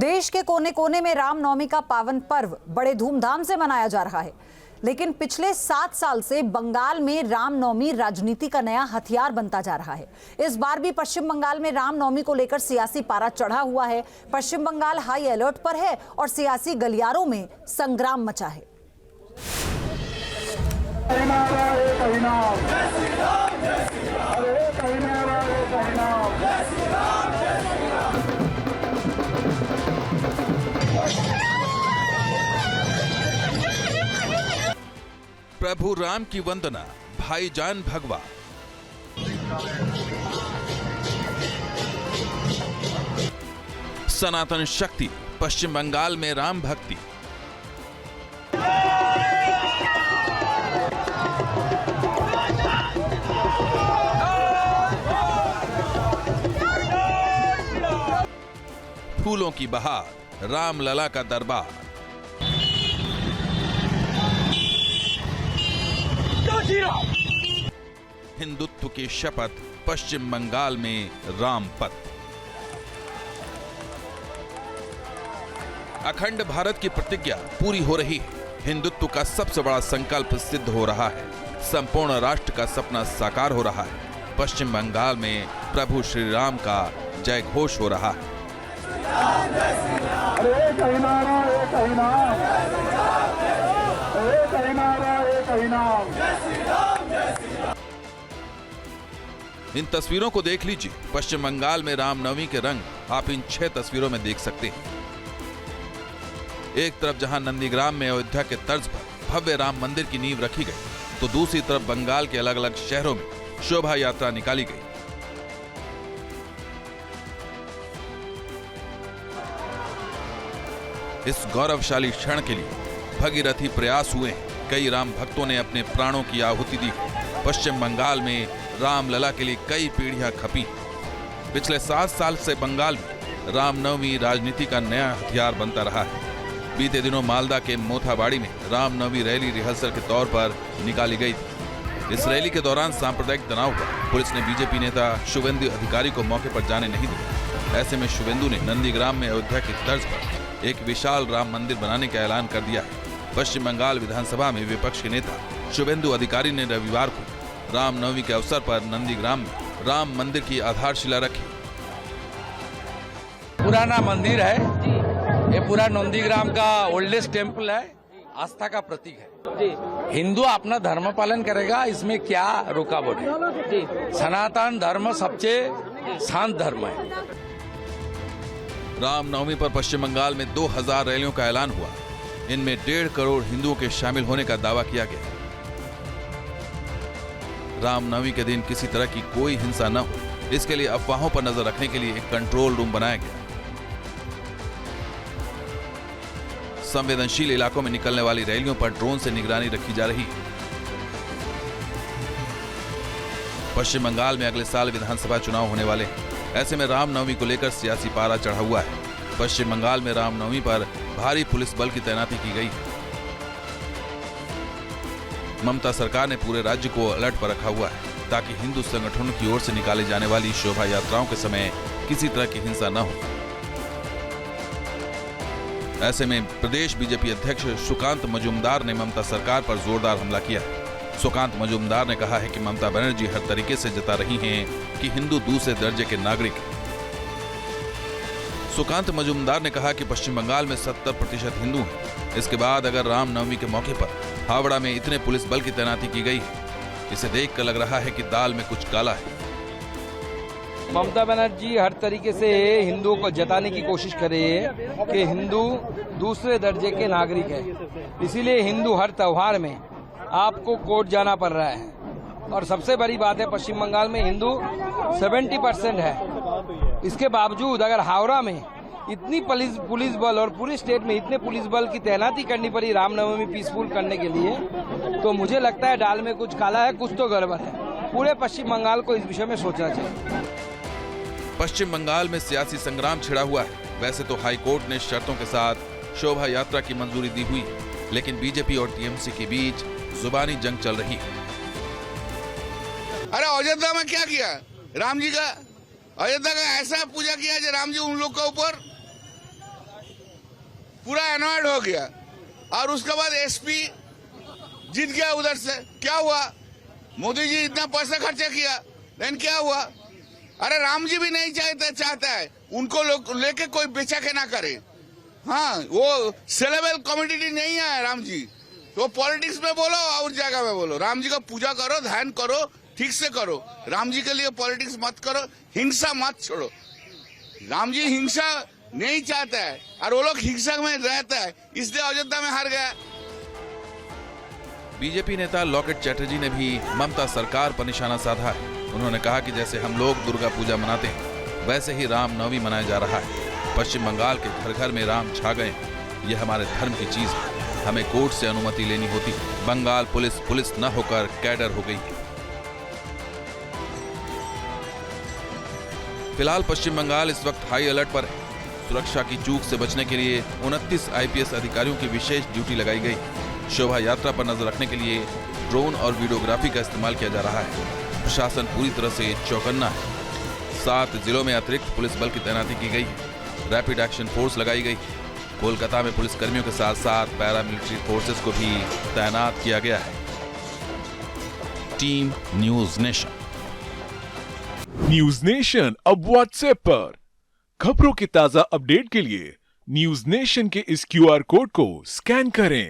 देश के कोने कोने में रामनवमी का पावन पर्व बड़े धूमधाम से मनाया जा रहा है, लेकिन पिछले 7 साल से बंगाल में रामनवमी राजनीति का नया हथियार बनता जा रहा है। इस बार भी पश्चिम बंगाल में रामनवमी को लेकर सियासी पारा चढ़ा हुआ है। पश्चिम बंगाल हाई अलर्ट पर है और सियासी गलियारों में संग्राम मचा है। प्रभु राम की वंदना, भाईजान भगवा। सनातन शक्ति, पश्चिम बंगाल में राम भक्ति। फूलों की बहार, रामलला का दरबार। हिंदुत्व की शपथ, पश्चिम बंगाल में रामपथ। अखंड भारत की प्रतिज्ञा पूरी हो रही है। हिंदुत्व का सबसे बड़ा संकल्प सिद्ध हो रहा है। संपूर्ण राष्ट्र का सपना साकार हो रहा है। पश्चिम बंगाल में प्रभु श्री राम का जय घोष हो रहा है। इन तस्वीरों को देख लीजिए। पश्चिम बंगाल में रामनवमी के रंग आप इन 6 तस्वीरों में देख सकते हैं। एक तरफ जहां नंदीग्राम में अयोध्या के तर्ज पर भव्य राम मंदिर की नींव रखी गई, तो दूसरी तरफ बंगाल के अलग अलग शहरों में शोभा यात्रा निकाली गई। इस गौरवशाली क्षण के लिए भगीरथी प्रयास हुए हैं। कई राम भक्तों ने अपने प्राणों की आहुति दी। पश्चिम बंगाल में रामलला के लिए कई पीढ़ियां खपी। पिछले 7 साल से बंगाल में रामनवमी राजनीति का नया हथियार बनता रहा है। बीते दिनों मालदा के मोथाबाड़ी में रामनवमी रैली रिहर्सल के तौर पर निकाली गई थी। इस रैली के दौरान सांप्रदायिक तनाव पर पुलिस ने बीजेपी नेता शुवेंदु अधिकारी को मौके पर जाने नहीं दिया। ऐसे में शुवेंदु ने नंदीग्राम में अयोध्या की तर्ज पर एक विशाल राम मंदिर बनाने का ऐलान कर दिया है। पश्चिम बंगाल विधानसभा में विपक्ष के नेता शुवेंदु अधिकारी ने रविवार को रामनवमी के अवसर पर नंदीग्राम में राम मंदिर की आधारशिला रखी। पुराना मंदिर है, ये पूरा नंदीग्राम का ओल्डेस्ट टेम्पल है, आस्था का प्रतीक है। हिंदू अपना धर्म पालन करेगा, इसमें क्या रुकावट है। सनातन धर्म सबसे शांत धर्म है। रामनवमी पर पश्चिम बंगाल में 2000 रैलियों का ऐलान हुआ। इनमें 1.5 करोड़ हिंदुओं के शामिल होने का दावा किया गया। रामनवमी के दिन किसी तरह की कोई हिंसा न हो, इसके लिए अफवाहों पर नजर रखने के लिए एक कंट्रोल रूम बनाया गया। संवेदनशील इलाकों में निकलने वाली रैलियों पर ड्रोन से निगरानी रखी जा रही है। पश्चिम बंगाल में अगले साल विधानसभा चुनाव होने वाले हैं। ऐसे में रामनवमी को लेकर सियासी पारा चढ़ा हुआ है। पश्चिम बंगाल में रामनवमी पर भारी पुलिस बल की तैनाती की गई है। ममता सरकार ने पूरे राज्य को अलर्ट पर रखा हुआ है, ताकि हिंदू संगठनों की ओर से निकाले जाने वाली शोभा यात्राओं के समय किसी तरह की हिंसा न हो। ऐसे में प्रदेश बीजेपी अध्यक्ष सुकांत मजूमदार ने ममता सरकार पर जोरदार हमला किया है। सुकांत मजूमदार ने कहा है कि ममता बनर्जी हर तरीके से जता रही हैं कि हिंदू दूसरे दर्जे के नागरिक हैं। सुकांत मजूमदार ने कहा कि पश्चिम बंगाल में 70% हिंदू हैं। इसके बाद अगर रामनवमी के मौके पर हावड़ा में इतने पुलिस बल की तैनाती की गई है, इसे देखकर लग रहा है कि दाल में कुछ काला है। ममता बनर्जी हर तरीके से हिंदुओं को जताने की कोशिश कर रही है कि हिंदू दूसरे दर्जे के नागरिक है। इसीलिए हिंदू हर त्योहार में आपको कोर्ट जाना पड़ रहा है। और सबसे बड़ी बात है, पश्चिम बंगाल में हिंदू 70% है। इसके बावजूद अगर हावड़ा में इतनी पुलिस बल और पूरे स्टेट में इतने पुलिस बल की तैनाती करनी पड़ी रामनवमी पीसफुल करने के लिए, तो मुझे लगता है दाल में कुछ काला है, कुछ तो गड़बड़ है। पूरे पश्चिम बंगाल को इस विषय में सोचना चाहिए। पश्चिम बंगाल में सियासी संग्राम छिड़ा हुआ है। वैसे तो हाई कोर्ट ने शर्तों के साथ शोभा यात्रा की मंजूरी दी हुई है, लेकिन बीजेपी और टीएमसी के बीच जुबानी जंग चल रही है। अरे अयोध्या में क्या किया राम जी का? अयोध्या का ऐसा पूजा किया जो राम जी उन लोग के ऊपर पूरा एनॉयड हो गया। और उसके बाद एसपी जीत गया उधर से। क्या हुआ? मोदी जी इतना पैसा खर्चा किया, लेकिन क्या हुआ? अरे राम जी भी नहीं चाहता है उनको लेके कोई बेचा के ना करे। हाँ, वो सेलेबल कम्युनिटी नहीं है राम जी, तो पॉलिटिक्स में बोलो और जगह में बोलो। राम जी का पूजा करो, ध्यान करो, ठीक से करो। राम जी के लिए पॉलिटिक्स मत करो, हिंसा मत छोड़ो। राम जी हिंसा नहीं चाहता है और वो लोग हिंसा में रहता है, इसलिए अयोध्या में हार गया। बीजेपी नेता लॉकेट चैटर्जी ने भी ममता सरकार पर निशाना साधा है। उन्होंने कहा कि जैसे हम लोग दुर्गा पूजा मनाते हैं, वैसे ही रामनवमी मनाया जा रहा है। पश्चिम बंगाल के घर घर में राम छा गए। यह हमारे धर्म की चीज है, हमें कोर्ट से अनुमति लेनी होती है। बंगाल पुलिस न होकर कैडर हो गई। फिलहाल पश्चिम बंगाल इस वक्त हाई अलर्ट पर है। सुरक्षा की चूक से बचने के लिए 29 आईपीएस अधिकारियों की विशेष ड्यूटी लगाई गई। शोभा यात्रा पर नजर रखने के लिए ड्रोन और वीडियोग्राफी का इस्तेमाल किया जा रहा है। प्रशासन पूरी तरह से चौकन्ना है। 7 जिलों में अतिरिक्त पुलिस बल की तैनाती की गई है। रैपिड एक्शन फोर्स लगाई गई। कोलकाता में पुलिस कर्मियों के साथ साथ पैरामिलिट्री फोर्सेस को भी तैनात किया गया है। Team news nation. News nation अब व्हाट्सएप पर खबरों के ताजा अपडेट के लिए न्यूज नेशन के इस क्यूआर कोड को स्कैन करें